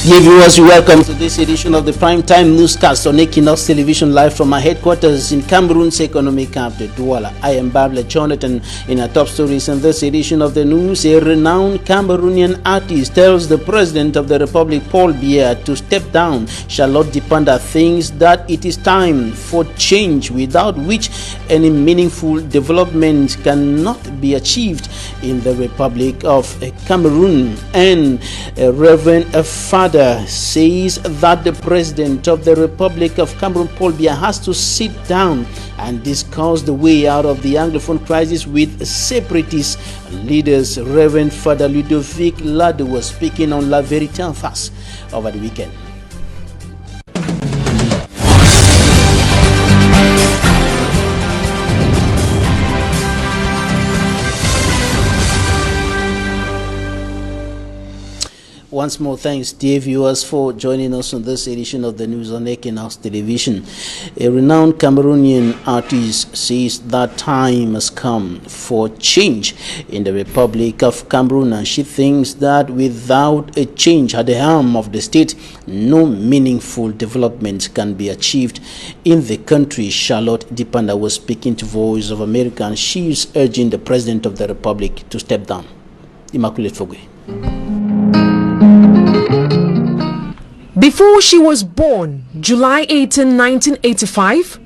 Dear viewers, welcome to this edition of the Primetime Newscast on Equinoxe Television, live from our headquarters in Cameroon's economic capital, Douala. I am Babla Jonathan. In our top stories in this edition of the news, a renowned Cameroonian artist tells the President of the Republic, Paul Biya, to step down. Charlotte Dipanda thinks that it is time for change, without which any meaningful development cannot be achieved in the Republic of Cameroon. And Reverend Father says that the President of the Republic of Cameroon, Paul Biya, has to sit down and discuss the way out of the Anglophone crisis with separatist leaders. Reverend Father Ludovic Lado was speaking on La Vérité en Face over the weekend. Once more, thanks, dear viewers, for joining us on this edition of the news on Equinoxe Television. A renowned Cameroonian artist says that time has come for change in the Republic of Cameroon, and she thinks that without a change at the helm of the state, no meaningful development can be achieved in the country. Charlotte Dipanda was speaking to Voice of America, and she is urging the President of the Republic to step down. Immaculate Fogwe. Before she was born, July 18, 1985,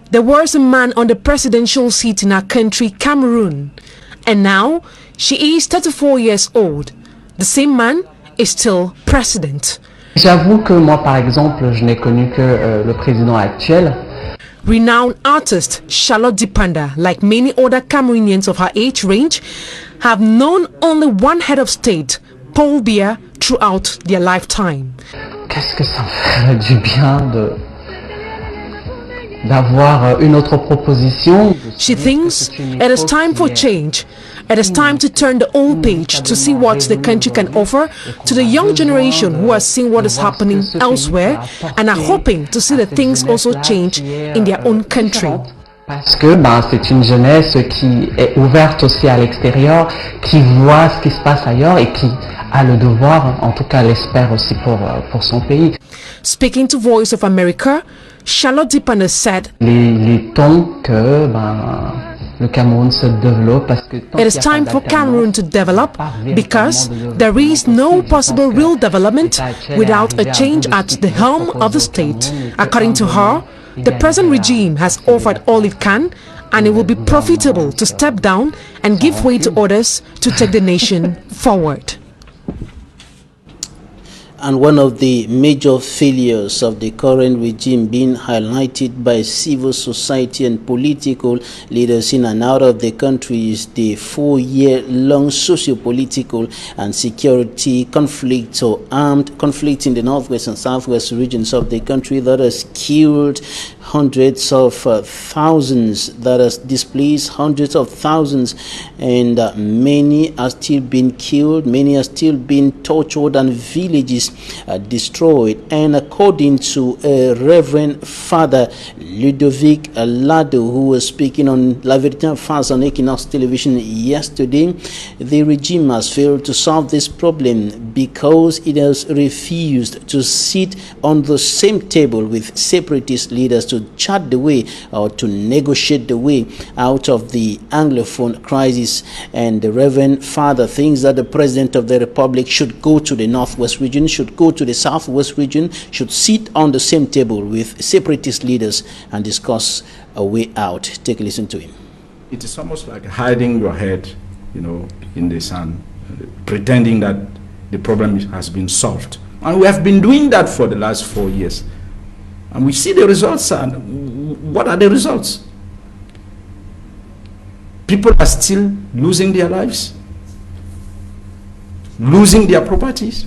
there was a man on the presidential seat in our country, Cameroon. And now, she is 34 years old. The same man is still president. J'avoue que moi, par exemple, je n'ai connu que le président actuel. Renowned artist Charlotte Dipanda, like many other Cameroonians of her age range, have known only one head of state, Paul Biya, throughout their lifetime. Qu'est-ce que ça me ferait du bien d'avoir une autre proposition? She thinks it is time for change. It is time to turn the old page to see what the country can offer to the young generation who are seeing what is happening elsewhere and are hoping to see the things also change in their own country. Parce que c'est une jeunesse qui est ouverte aussi à l'extérieur, qui voit ce qui se passe ailleurs et qui a le devoir, en tout cas l'espère aussi pour son pays. Speaking to Voice of America, Charlotte Dipanda said, Il est temps que le Cameroun se développe parce que it is time for Cameroon to develop because there is no possible real development without a change at the helm of the state. According to her, the present regime has offered all it can, and it will be profitable to step down and give way to others to take the nation forward. And one of the major failures of the current regime being highlighted by civil society and political leaders in and out of the country is the 4-year-long socio-political and security conflict or armed conflict in the northwest and southwest regions of the country that has killed hundreds of thousands, that has displaced hundreds of thousands, and many are still being killed, many are still being tortured, and villages destroyed. And according to Reverend Father Ludovic Lado, who was speaking on La Vérité en Face on Equinoxe Television yesterday, the regime has failed to solve this problem because it has refused to sit on the same table with separatist leaders to chart the way or to negotiate the way out of the Anglophone crisis. And the Reverend Father thinks that the President of the Republic should go to the northwest region, should go to the southwest region, should sit on the same table with separatist leaders and discuss a way out. Take a listen to him. It is almost like hiding your head, in the sand, pretending that the problem has been solved. And we have been doing that for the last 4 years. And we see the results. And what are the results? People are still losing their lives, losing their properties,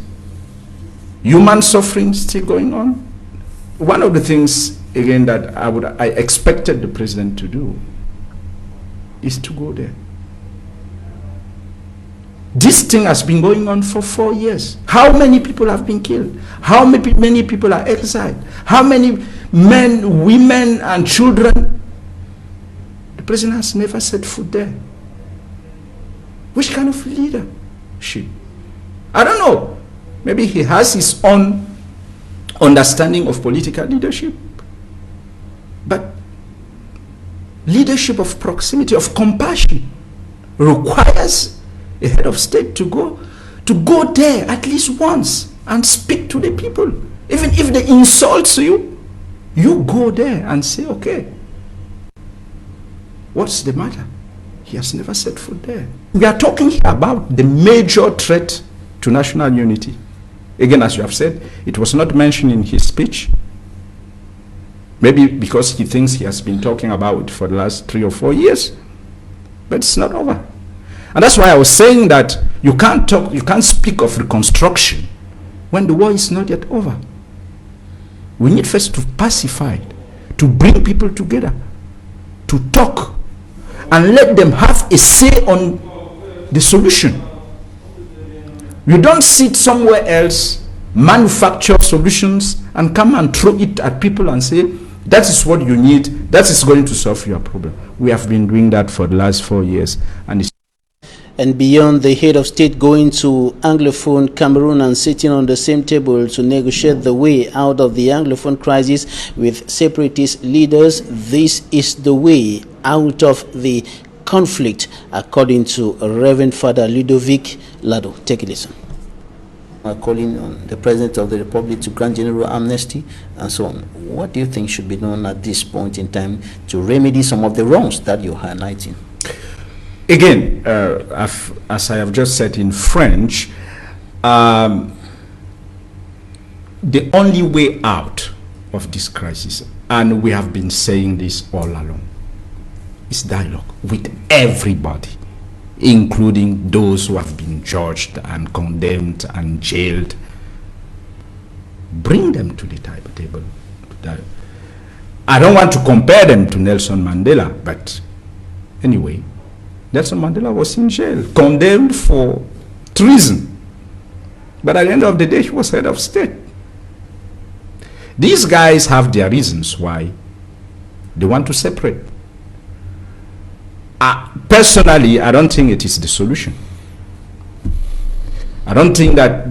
human suffering still going on. One of the things, again, that I expected the president to do is to go there. This thing has been going on for 4 years. How many people have been killed? How many people are exiled? How many men, women, and children? The president has never set foot there. Which kind of leadership? I don't know. Maybe he has his own understanding of political leadership. But leadership of proximity, of compassion, requires a head of state to go there at least once and speak to the people. Even if they insult you, you go there and say, okay, what's the matter? He has never set foot there. We are talking here about the major threat to national unity. Again, as you have said, it was not mentioned in his speech. Maybe because he thinks he has been talking about it for the last 3 or 4 years. But it's not over. And that's why I was saying that you can't speak of reconstruction when the war is not yet over. We need first to pacify it, to bring people together, to talk, and let them have a say on the solution. You don't sit somewhere else, manufacture solutions, and come and throw it at people and say, that is what you need, that is going to solve your problem. We have been doing that for the last 4 years. And beyond the head of state going to Anglophone Cameroon and sitting on the same table to negotiate the way out of the Anglophone crisis with separatist leaders, this is the way out of the conflict, according to Reverend Father Ludovic Lado. Take a listen. Calling on the President of the Republic to grant general amnesty and so on. What do you think should be done at this point in time to remedy some of the wrongs that you're highlighting? Again, as I have just said in French, the only way out of this crisis, and we have been saying this all along, is dialogue with everybody, including those who have been judged and condemned and jailed. Bring them to the table. I don't want to compare them to Nelson Mandela, but anyway, Nelson Mandela was in jail, condemned for treason. But at the end of the day, he was head of state. These guys have their reasons why they want to separate. Personally, I don't think it is the solution. I don't think that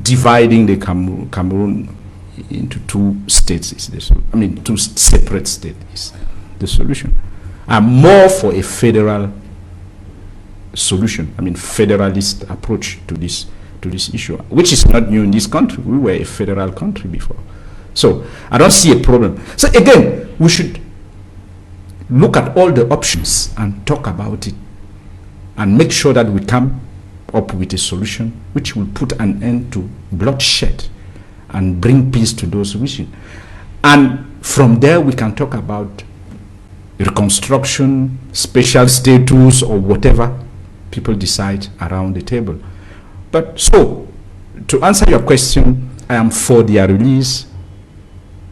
dividing the Cameroon into 2 states is the solution. I mean, 2 separate states is the solution. I'm more for a federal solution. I mean, federalist approach to this issue, which is not new in this country. We were a federal country before, so I don't see a problem. So again, we should look at all the options and talk about it and make sure that we come up with a solution which will put an end to bloodshed and bring peace to those wishing. And from there we can talk about reconstruction, special status, or whatever people decide around the table. But so, to answer your question, I am for their release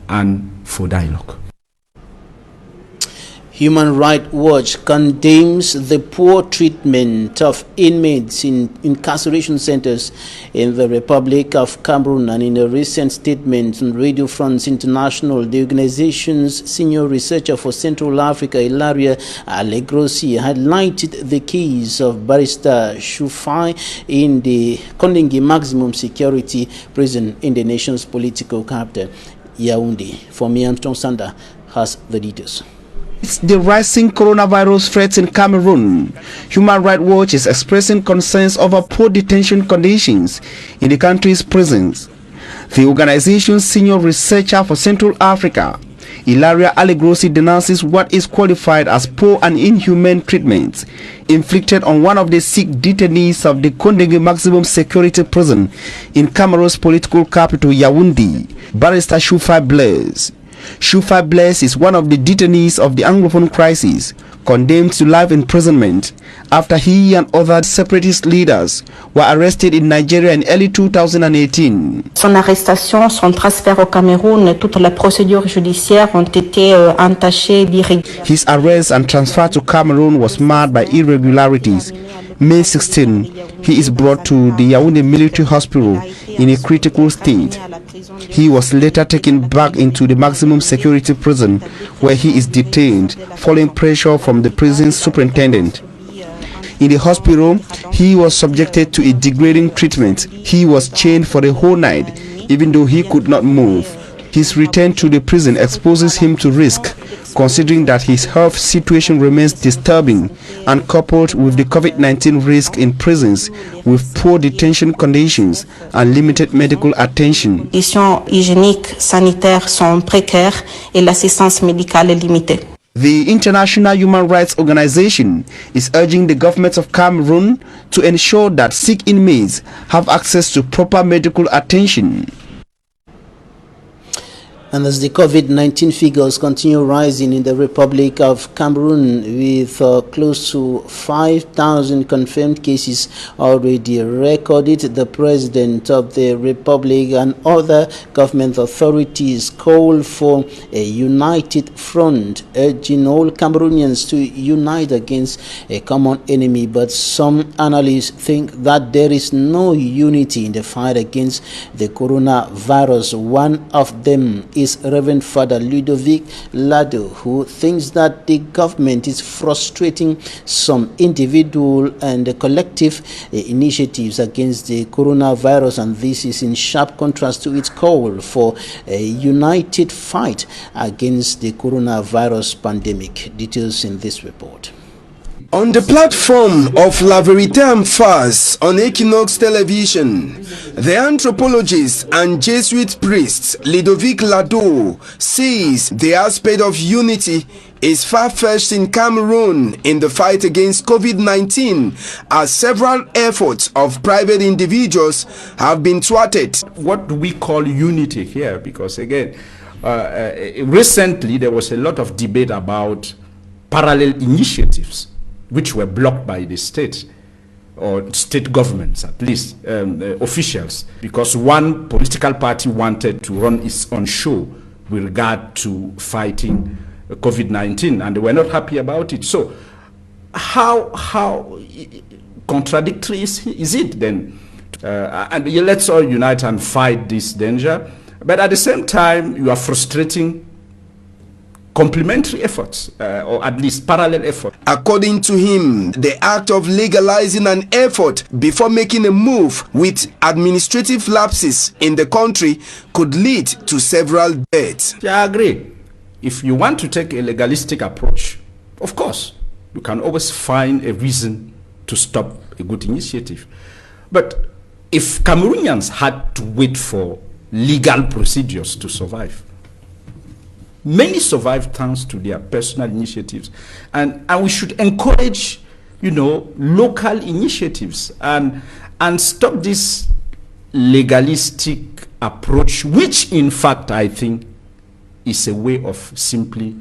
and for dialogue. Human Rights Watch condemns the poor treatment of inmates in incarceration centers in the Republic of Cameroon, and in a recent statement on Radio France International, the organization's senior researcher for Central Africa, Ilaria Alegrossi, highlighted the case of Barrister Shufai in the Kondingi maximum security prison in the nation's political capital, Yaoundé. For me, Armstrong Sander has the details. It's the rising coronavirus threats in Cameroon. Human Rights Watch is expressing concerns over poor detention conditions in the country's prisons. The organization's senior researcher for Central Africa, Ilaria Alegrossi, denounces what is qualified as poor and inhumane treatments inflicted on one of the 6 detainees of the Kondingi maximum security prison in Cameroon's political capital, Yaoundé, Barrister Shufai Blaise. Shufai Blaise is one of the detainees of the Anglophone Crisis, condemned to life imprisonment after he and other separatist leaders were arrested in Nigeria in early 2018. Son arrestation, son transfert au Cameroun et toutes les procédures judiciaires ont été entachées d'irrégularités. His arrest and transfer to Cameroon was marred by irregularities. May 16, he is brought to the Yaoundé military hospital in a critical state. He was later taken back into the maximum security prison where he is detained following pressure from the prison superintendent. In the hospital, he was subjected to a degrading treatment. He was chained for a whole night even though he could not move. His return to the prison exposes him to risk, considering that his health situation remains disturbing and coupled with the COVID-19 risk in prisons with poor detention conditions and limited medical attention. Les conditions hygiéniques sanitaires sont précaires et l'assistance médicale est limitée. The International Human Rights Organization is urging the government of Cameroon to ensure that sick inmates have access to proper medical attention. And as the COVID-19 figures continue rising in the Republic of Cameroon, with close to 5,000 confirmed cases already recorded, the President of the Republic and other government authorities call for a united front, urging all Cameroonians to unite against a common enemy. But some analysts think that there is no unity in the fight against the coronavirus. One of them is Reverend Father Ludovic Lado, who thinks that the government is frustrating some individual and collective initiatives against the coronavirus, and this is in sharp contrast to its call for a united fight against the coronavirus pandemic. Details in this report. On the platform of La Vérité en Face on Équinoxe Television, the anthropologist and Jesuit priest Ludovic Lado says the aspect of unity is far-fetched in Cameroon in the fight against COVID-19, as several efforts of private individuals have been thwarted. What do we call unity here? Because again, recently there was a lot of debate about parallel initiatives which were blocked by the state, or state governments at least, officials, because one political party wanted to run its own show with regard to fighting COVID-19, and they were not happy about it. So how contradictory is it then? And let's all unite and fight this danger, but at the same time you are frustrating complementary efforts, or at least parallel efforts. According to him, the act of legalizing an effort before making a move with administrative lapses in the country could lead to several deaths. Yeah, I agree. If you want to take a legalistic approach, of course, you can always find a reason to stop a good initiative. But if Cameroonians had to wait for legal procedures to survive, many survive thanks to their personal initiatives, and we should encourage, local initiatives and stop this legalistic approach, which in fact I think is a way of simply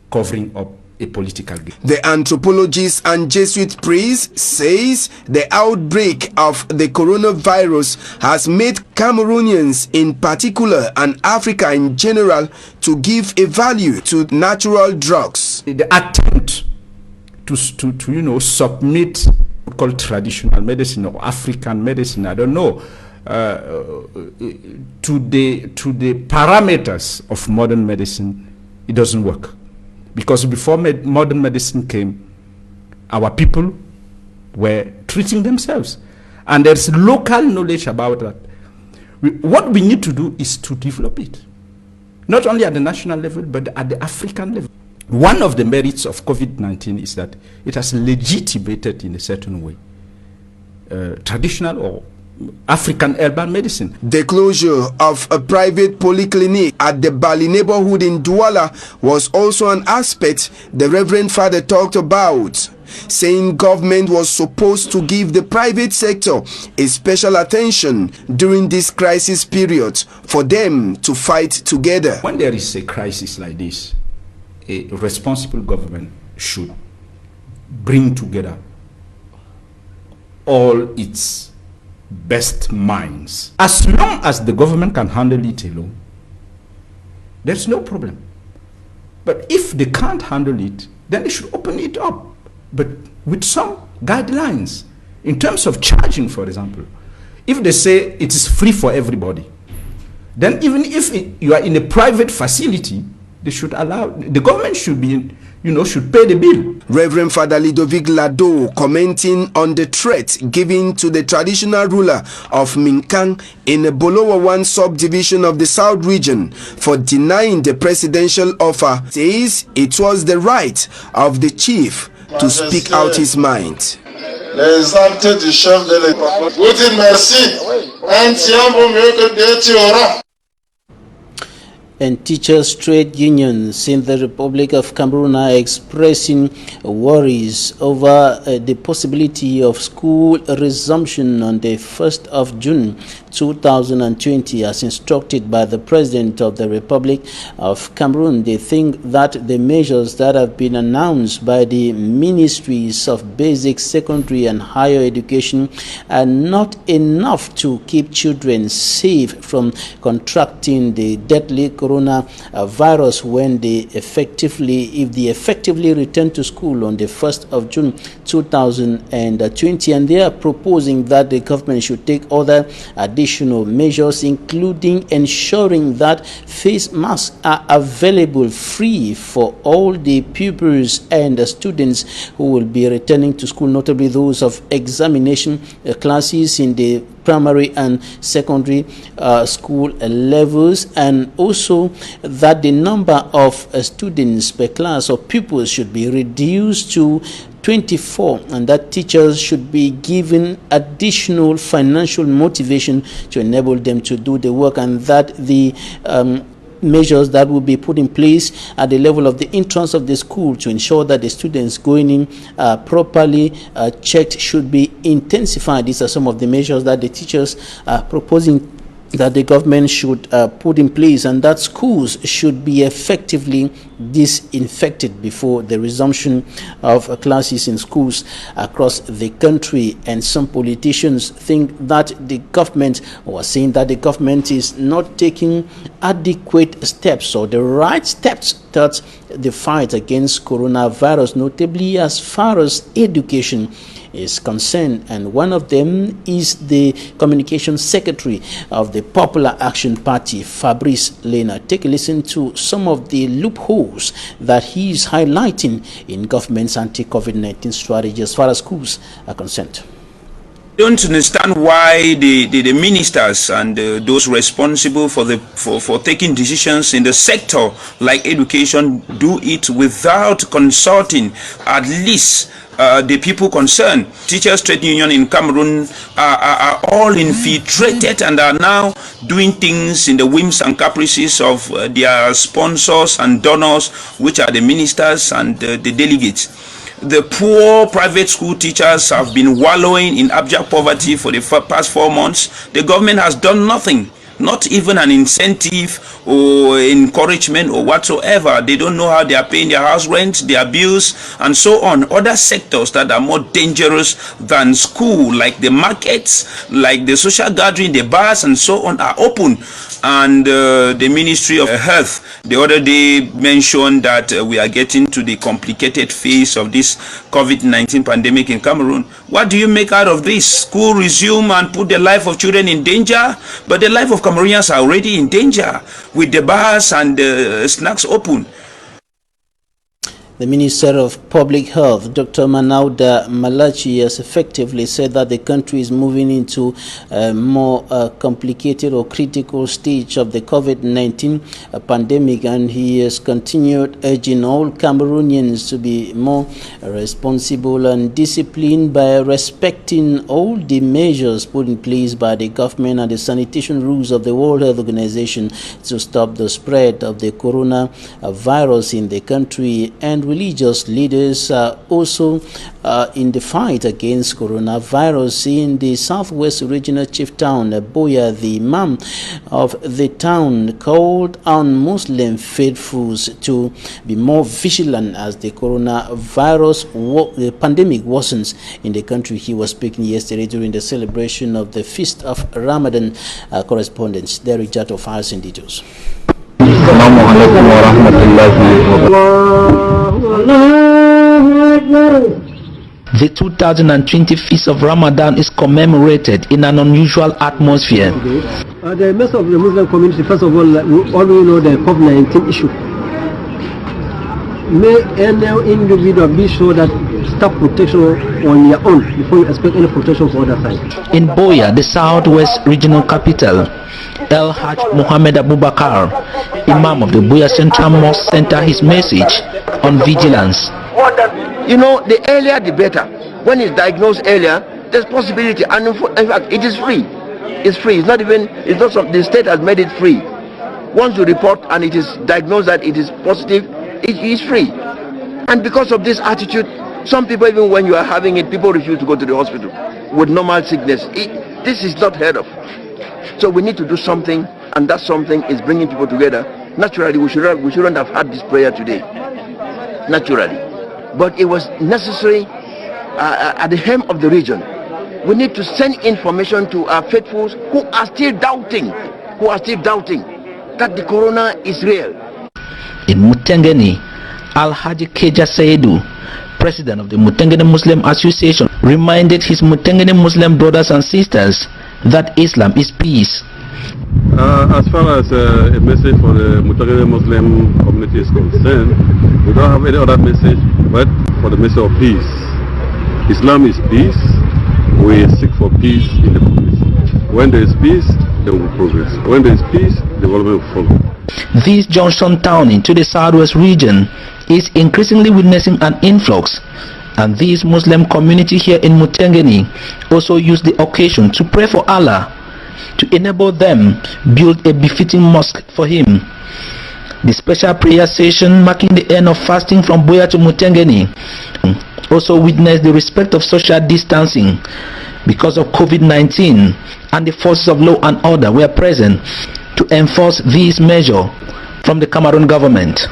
covering up a political game. The anthropologist and Jesuit priest says the outbreak of the coronavirus has made Cameroonians in particular and Africa in general to give a value to natural drugs. The attempt to submit what we call traditional medicine or African medicine, I don't know, to the parameters of modern medicine, it doesn't work. Because before modern medicine came, our people were treating themselves. And there's local knowledge about that. What we need to do is to develop it. Not only at the national level, but at the African level. One of the merits of COVID-19 is that it has legitimated in a certain way traditional or African urban medicine. The closure of a private polyclinic at the Bali neighborhood in Douala was also an aspect the Reverend Father talked about, saying government was supposed to give the private sector a special attention during this crisis period for them to fight together. When there is a crisis like this, a responsible government should bring together all its best minds. As long as the government can handle it alone, there's no problem. But if they can't handle it, then they should open it up, but with some guidelines. In terms of charging, for example, if they say it is free for everybody, then even if you are in a private facility, they should allow, the government should be, should pay the bill. Reverend Father Ludovic Lado commenting on the threat given to the traditional ruler of Minkang in the Bolowa 1 subdivision of the South region for denying the presidential offer, says it was the right of the chief to speak out his mind. Les actes du chef de l'État. Vous dites merci. Un tiers vaut mieux que deux tueurs. And teachers' trade unions in the Republic of Cameroon are expressing worries over the possibility of school resumption on the 1st of June 2020 as instructed by the President of the Republic of Cameroon. They think that the measures that have been announced by the Ministries of Basic, Secondary and Higher Education are not enough to keep children safe from contracting the deadly coronavirus when they effectively return to school on the 1st of June 2020. And they are proposing that the government should take other additional measures, including ensuring that face masks are available free for all the pupils and the students who will be returning to school, notably those of examination classes in the primary and secondary school levels, and also that the number of students per class or pupils should be reduced to 24, and that teachers should be given additional financial motivation to enable them to do the work, and that the measures that will be put in place at the level of the entrance of the school to ensure that the students going in properly checked should be intensified. These are some of the measures that the teachers are proposing that the government should put in place, and that schools should be effectively disinfected before the resumption of classes in schools across the country. And some politicians think that the government, or saying that the government is not taking adequate steps or the right steps towards the fight against coronavirus, notably as far as education is concerned. And one of them is the communications secretary of the Popular Action Party, Fabrice Lena. Take a listen to some of the loopholes that he is highlighting in government's anti-COVID-19 strategy as far as schools are concerned. Don't understand why the ministers and those responsible for taking decisions in the sector like education do it without consulting at least the people concerned. Teachers' trade union in Cameroon are all infiltrated and are now doing things in the whims and caprices of their sponsors and donors, which are the ministers and the delegates. The poor private school teachers have been wallowing in abject poverty for the past 4 months. The government has done nothing, not even an incentive or encouragement or whatsoever. They don't know how they are paying their house rent, their bills, and so on. Other sectors that are more dangerous than school, like the markets, like the social gathering, the bars, and so on, are open. And the Ministry of Health the other day mentioned that we are getting to the complicated phase of this COVID-19 pandemic in Cameroon. What do you make out of this? School resume and put the life of children in danger? But the life of Cameroonians are already in danger with the bars and the snacks open. The Minister of Public Health, Dr. Manauda Malachi, has effectively said that the country is moving into a more complicated or critical stage of the COVID-19 pandemic, and he has continued urging all Cameroonians to be more responsible and disciplined by respecting all the measures put in place by the government and the sanitation rules of the World Health Organization to stop the spread of the coronavirus in the country. And religious leaders are also in the fight against coronavirus. In the southwest regional chief town, Boya, the imam of the town, called on Muslim faithfuls to be more vigilant as the coronavirus the pandemic worsens in the country. He was speaking yesterday during the celebration of the Feast of Ramadan. Correspondent Derek Jato files in details. The 2020 Feast of Ramadan is commemorated in an unusual atmosphere. The message of the Muslim community, first of all, we know the COVID-19 issue. may any individual be sure that stop protection on your own before you expect any protection from other side. In Boya, the southwest regional capital, El Haj Mohammed Abubakar, Imam of the Boya Central Mosque, sent his message on vigilance. You know, the earlier the better. When it's diagnosed earlier, there's possibility, and in fact, it is free. It's free. It's not even. It's not some. The state has made it free. Once you report and it is diagnosed that it is positive, it is free. And because of this attitude, some people, even when you are having it, people refuse to go to the hospital with normal sickness. This is not heard of. So we need to do something, and that something is bringing people together. Naturally, we shouldn't have had this prayer today. Naturally, but it was necessary at the hem of the region. We need to send information to our faithfuls who are still doubting, that the corona is real. In Mutengeni, Al-Haji Keja Saidu, president of the Mutengeni Muslim Association, reminded his Mutengeni Muslim brothers and sisters that Islam is peace. As far as a message for the Mutengeni Muslim community is concerned, we don't have any other message but for the message of peace. Islam is peace. We seek for peace in the community. When there is peace, there will be progress. When there is peace, development will follow. This junction town into the southwest region is increasingly witnessing an influx, and this Muslim community here in Mutengeni also use the occasion to pray for Allah to enable them build a befitting mosque for him. The special prayer session marking the end of fasting from Boya to Mutengeni also witnessed the respect of social distancing because of COVID-19, and the forces of law and order were present to enforce this measure from the Cameroon government.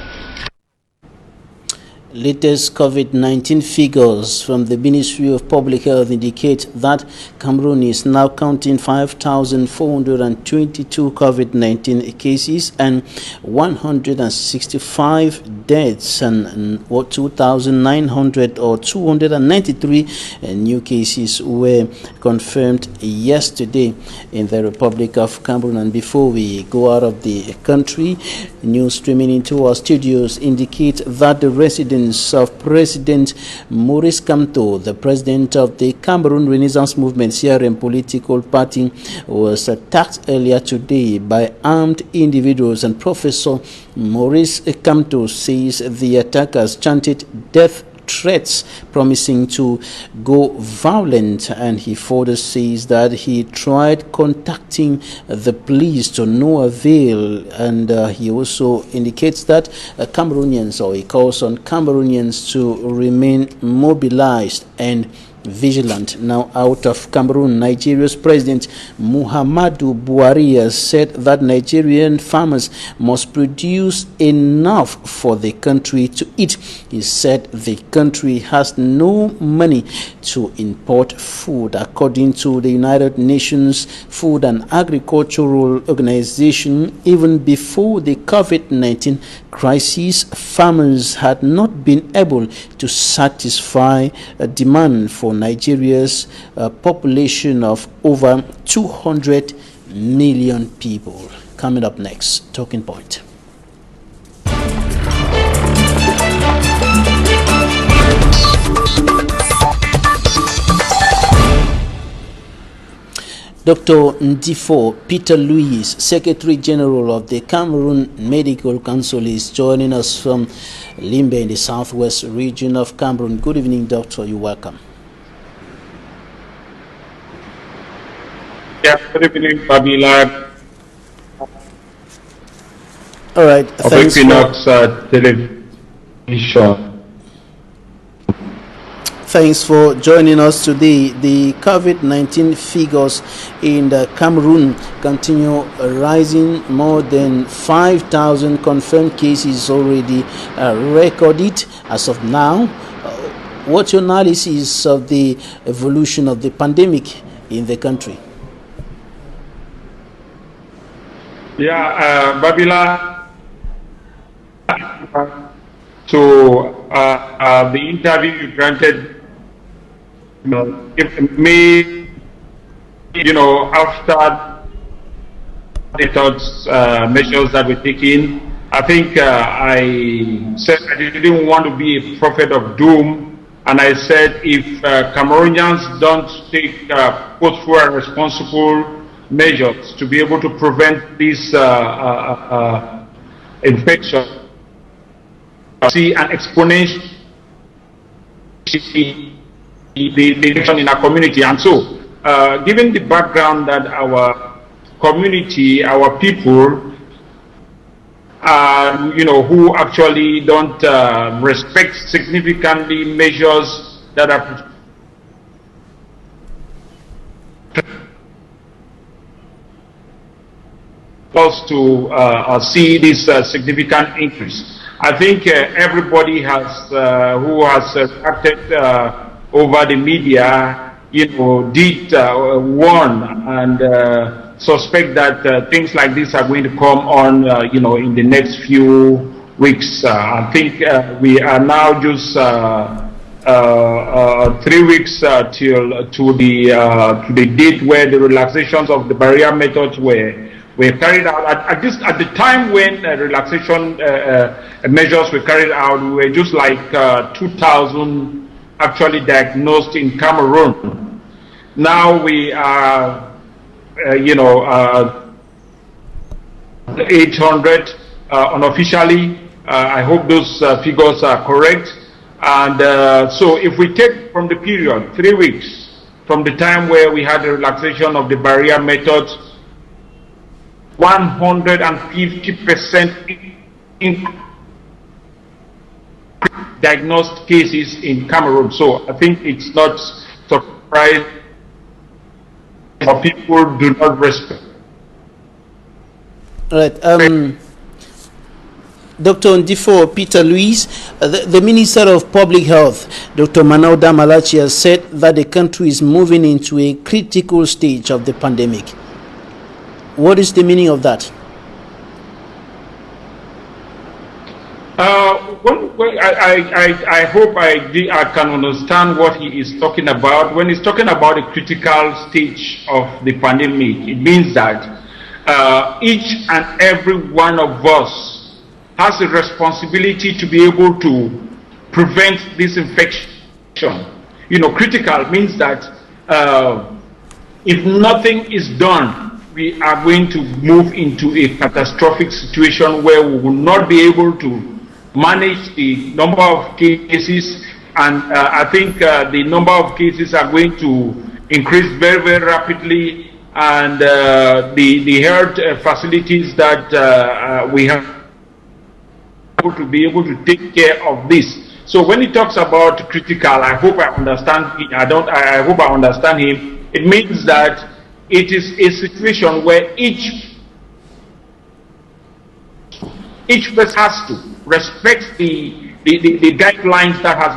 Latest COVID-19 figures from the Ministry of Public Health indicate that Cameroon is now counting 5,422 COVID-19 cases and 165 deaths, and 2,900 or 293 new cases were confirmed yesterday in the Republic of Cameroon. And before we go out of the country, news streaming into our studios indicate that the residents of President Maurice Kamto, the president of the Cameroon Renaissance Movement CRM political party, was attacked earlier today by armed individuals, and Professor Maurice Kamto says the attackers chanted death threats promising to go violent, and he further says that he tried contacting the police to no avail, and he also indicates that Cameroonians, or he calls on Cameroonians to remain mobilized and vigilant. Now, out of Cameroon, Nigeria's President Muhammadu Buhari has said that Nigerian farmers must produce enough for the country to eat. He said the country has no money to import food. According to the United Nations Food and Agricultural Organization, even before the COVID-19 crisis, farmers had not been able to satisfy a demand for Nigeria's population of over 200 million people. Coming up next, Talking Point. Dr. Ndifo Peter Louis, Secretary General of the Cameroon Medical Council, is joining us from Limbe in the southwest region of Cameroon. Good evening, Doctor. You're welcome. Yeah, good evening, Babila. All right. Of Equinoxe Television. Thanks for joining us today. The COVID-19 figures in Cameroon continue rising. More than 5,000 confirmed cases already recorded as of now. What's your analysis of the evolution of the pandemic in the country? Yeah, Babila, so the interview you granted, if me, after the measures that were taken, I think I said I didn't want to be a prophet of doom, and I said if Cameroonians don't take forceful and responsible measures to be able to prevent this infection, see an exponential the infection in our community. And so, given the background that our community, our people, who actually don't respect significantly measures that are us to see this significant increase. I think everybody has who has acted over the media, did warn and suspect that things like this are going to come on, in the next few weeks. I think we are now just 3 weeks till to the date where the relaxations of the barrier methods were carried out. At the time when relaxation measures were carried out, we were just like 2,000 actually diagnosed in Cameroon. Now we are 800 unofficially. I hope those figures are correct. And so if we take from the period 3 weeks from the time where we had the relaxation of the barrier methods, 150% in diagnosed cases in Cameroon. So I think it's not surprising or people do not respect. Right. Dr. Ndifo Peter Louis, the Minister of Public Health, Dr. Manauda Malachi, has said that the country is moving into a critical stage of the pandemic. What is the meaning of that? I hope I can understand what he is talking about. When he's talking about a critical stage of the pandemic, it means that each and every one of us has a responsibility to be able to prevent this infection. Critical means that if nothing is done, we are going to move into a catastrophic situation where we will not be able to manage the number of cases, and I think the number of cases are going to increase very, very rapidly, and the health facilities that we have to be able to take care of this. So when he talks about critical, I hope I understand. I hope I understand him. It means that it is a situation where each person has to respect the guidelines that has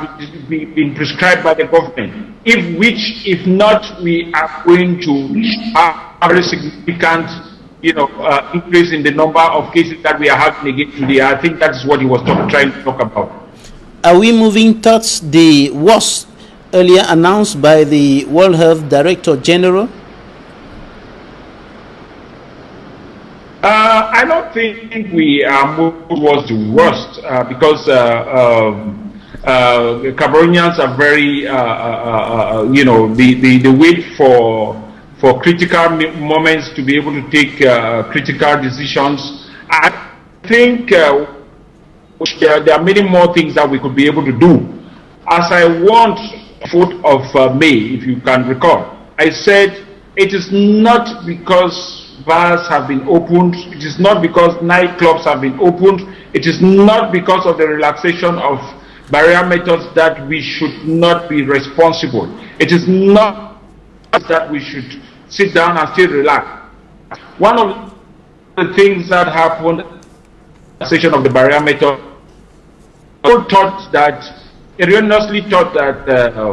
been prescribed by the government. If not, we are going to have a very significant, increase in the number of cases that we are having again today. I think that's what he was trying to talk about. Are we moving towards the worst earlier announced by the World Health Director General? I don't think we are moving towards the worst because the Cameroonians are very, they wait for critical moments to be able to take critical decisions. I think there are many more things that we could be able to do. As I want 4th of May, if you can recall, I said it is not because bars have been opened, it is not because nightclubs have been opened, it is not because of the relaxation of barrier methods that we should not be responsible. It is not that we should sit down and still relax. One of the things that happened in the session of the barrier method, people thought that, erroneously thought that, that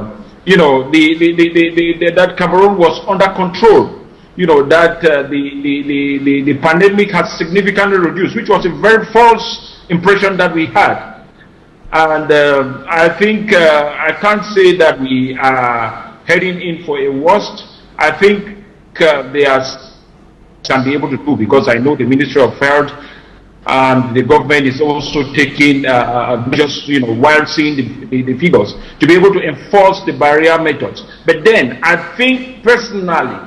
Cameroon was under control. That the pandemic has significantly reduced, which was a very false impression that we had. And I think I can't say that we are heading in for a worst. I think they can be able to do, because I know the Ministry of Health and the government is also taking just, while seeing the figures, to be able to enforce the barrier methods. But then, I think personally,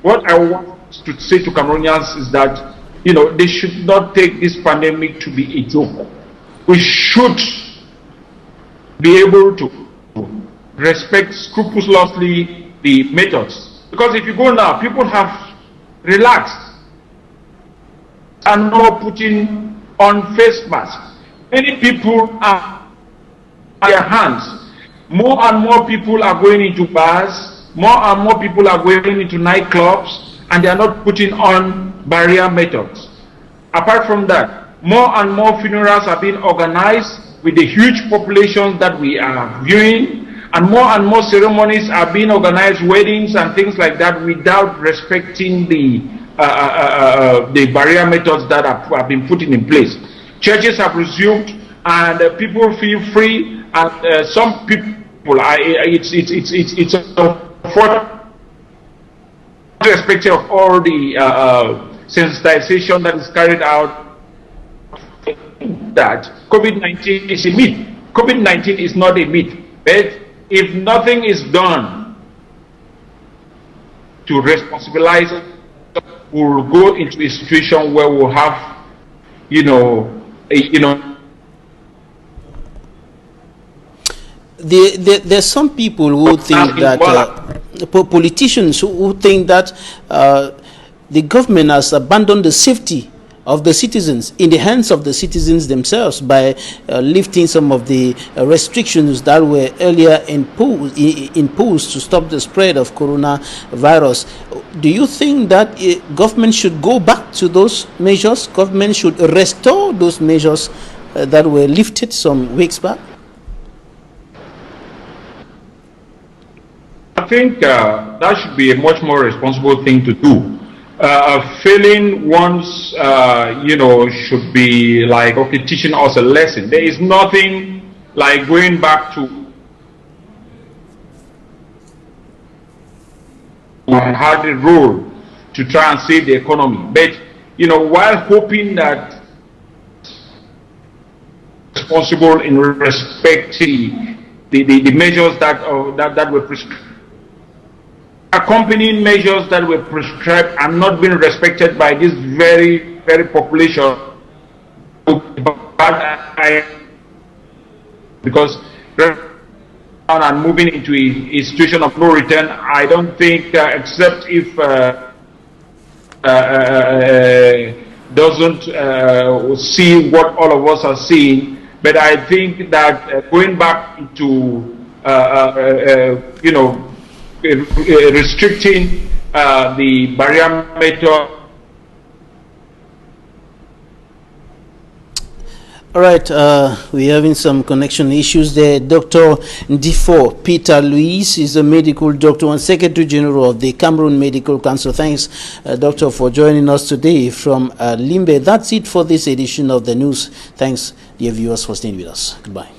what I want to say to Cameroonians is that, they should not take this pandemic to be a joke. We should be able to respect scrupulously the methods. Because if you go now, people have relaxed and not putting on face masks. Many people are their hands. More and more people are going into bars. More and more people are going into nightclubs, and they are not putting on barrier methods. Apart from that, more and more funerals are being organized with the huge populations that we are viewing, and more ceremonies are being organized, weddings and things like that, without respecting the barrier methods that have been put in place. Churches have resumed, and people feel free, and some people, it's irrespective of all the sensitization that is carried out, that COVID-19 is a myth. COVID-19 is not a myth, but if nothing is done to responsibilize, we'll go into a situation where we'll have, There's some people who think that politicians who think that the government has abandoned the safety of the citizens in the hands of the citizens themselves by lifting some of the restrictions that were earlier imposed to stop the spread of coronavirus. Do you think that government should go back to those measures? Government should restore those measures that were lifted some weeks back? I think that should be a much more responsible thing to do. Failing once, should be like, okay, teaching us a lesson. There is nothing like going back to hard role to try and save the economy. But, while hoping that responsible in respecting the measures that were prescribed, accompanying measures that were prescribed are not being respected by this very, very population. Because and moving into a situation of no return, I don't think, except if doesn't see what all of us are seeing, but I think that going back into restricting the barrier method. All right, we're having some connection issues there. Dr. Ndifo Peter Louis is a medical doctor and Secretary General of the Cameroon Medical Council. Thanks, Doctor, for joining us today from Limbe. That's it for this edition of the news. Thanks, dear viewers, for staying with us. Goodbye.